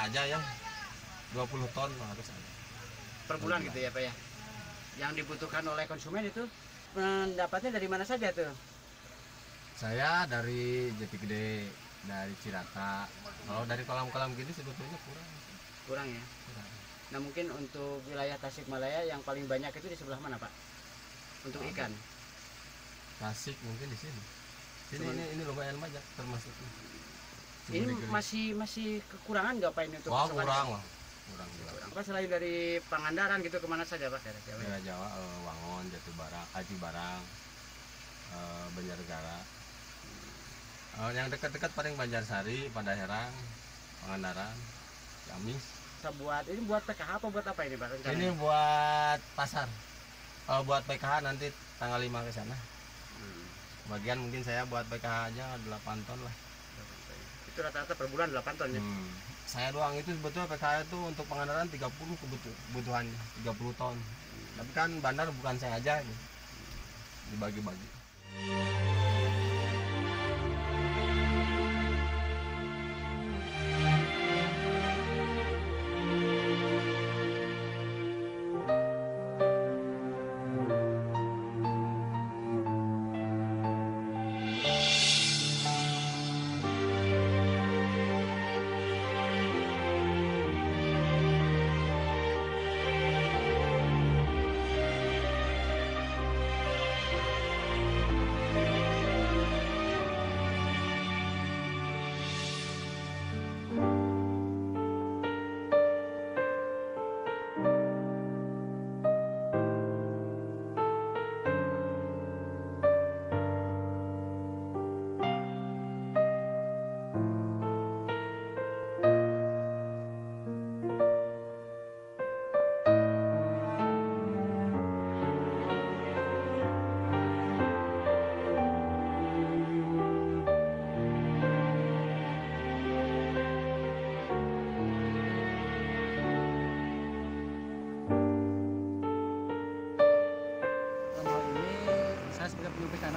aja ya, 20 ton harus ada. Per bulan gitu ya Pak ya? Yang dibutuhkan oleh konsumen itu pendapatnya dari mana saja tuh? Saya dari Jati Gede, dari Cirata. Kalau dari kolam-kolam gini sebetulnya kurang. Kurang ya? Kurang. Nah mungkin untuk wilayah Tasikmalaya yang paling banyak itu di sebelah mana Pak? Untuk ikan? Tasik mungkin di sini. Ini lumayan banyak termasuk. Ini masih kekurangan nggak Pak ini untuk wah kurang lah. Kurang. Apa selain dari Pangandaran gitu kemana saja Pak? Daerah Jawa, Wangon, Jati Barang, Aji Barang, Banjarnegara. Yang dekat-dekat paling Banjarsari, Padaherang, Pangandaran, Ciamis. Ini buat PKH apa buat apa ini Pak? Rencananya? Ini buat pasar. Buat PKH nanti tanggal 5 ke sana. Bagian mungkin saya buat PKH aja 8 ton lah. Itu rata-rata per bulan 8 ton ya? Saya doang itu sebetulnya PKH itu untuk Pangandaran 30 kebutuhannya 30 ton. Tapi kan bandar bukan saya aja gitu. Dibagi-bagi.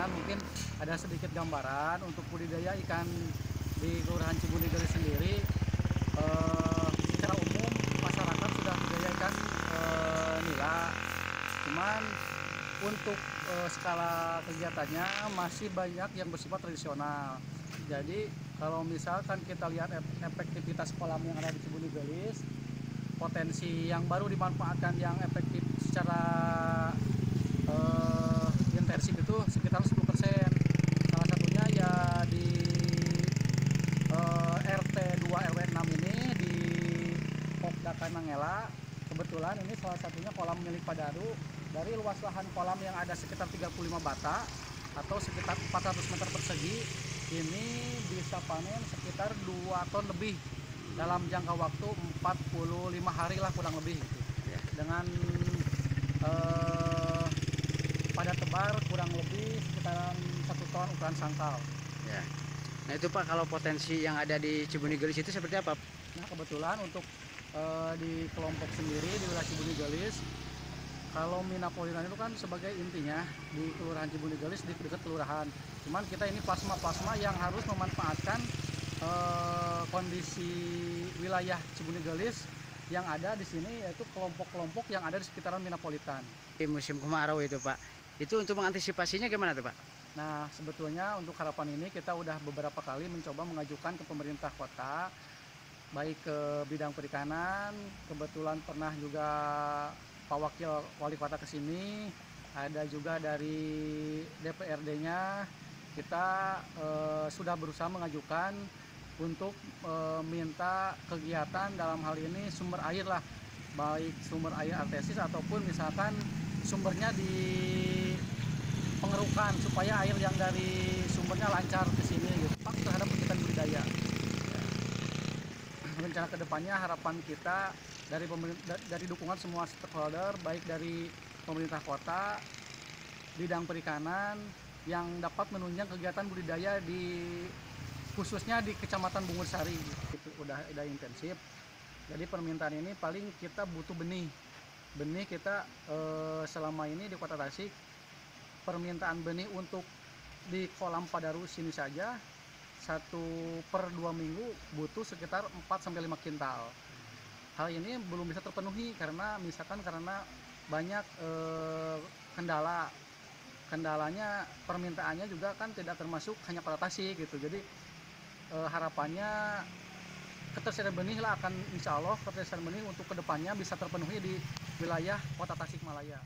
Mungkin ada sedikit gambaran untuk budidaya ikan di Kelurahan Cibunigeli sendiri. Secara umum masyarakat sudah budidaya ikan nila, cuman untuk skala kegiatannya masih banyak yang bersifat tradisional. Jadi kalau misalkan kita lihat efektivitas kolam yang ada di Cibunigelis, potensi yang baru dimanfaatkan yang efektif secara intensif itu sekitar 10%. Salah satunya ya di RT 2 RW 6 ini di Pokdakan Nangela. Kebetulan ini salah satunya kolam milik Padaru. Dari luas lahan kolam yang ada sekitar 35 bata atau sekitar 400 meter persegi, ini bisa panen sekitar 2 ton lebih dalam jangka waktu 45 hari lah kurang lebih gitu. Dengan pada tebar kurang lebih sekitaran 1 ton ukuran sangkal. Ya. Nah itu Pak, kalau potensi yang ada di Cibunigelis itu seperti apa? Nah kebetulan untuk di kelompok sendiri di wilayah Cibunigelis, kalau Minapolitan itu kan sebagai intinya di Kelurahan Cibunigelis di dekat kelurahan. Cuman kita ini plasma yang harus memanfaatkan kondisi wilayah Cibunigelis yang ada di sini, yaitu kelompok-kelompok yang ada di sekitaran Minapolitan. Di musim kemarau itu Pak, itu untuk mengantisipasinya gimana tuh Pak? Nah sebetulnya untuk harapan ini kita udah beberapa kali mencoba mengajukan ke pemerintah kota, baik ke bidang perikanan. Kebetulan pernah juga Pak Wakil Wali Kota kesini, ada juga dari DPRD-nya. Kita sudah berusaha mengajukan untuk minta kegiatan dalam hal ini sumber air lah, baik sumber air artesis ataupun misalkan sumbernya di pengerukan supaya air yang dari sumbernya lancar ke sini gitu, Pak, terhadap kegiatan budidaya. Rencana kedepannya harapan kita dari dukungan semua stakeholder, baik dari pemerintah kota, bidang perikanan yang dapat menunjang kegiatan budidaya khususnya di Kecamatan Bungursari. Itu udah intensif. Jadi permintaan ini paling kita butuh benih kita selama ini di Kota Tasik, permintaan benih untuk di kolam Padaru sini saja per 2 minggu butuh sekitar 4-5 kintal. Hal ini belum bisa terpenuhi karena banyak kendalanya, permintaannya juga kan tidak termasuk hanya kota Tasik gitu. Jadi harapannya ketersediaan benih lah insya Allah ketersediaan benih untuk kedepannya bisa terpenuhi di wilayah kota Tasikmalaya.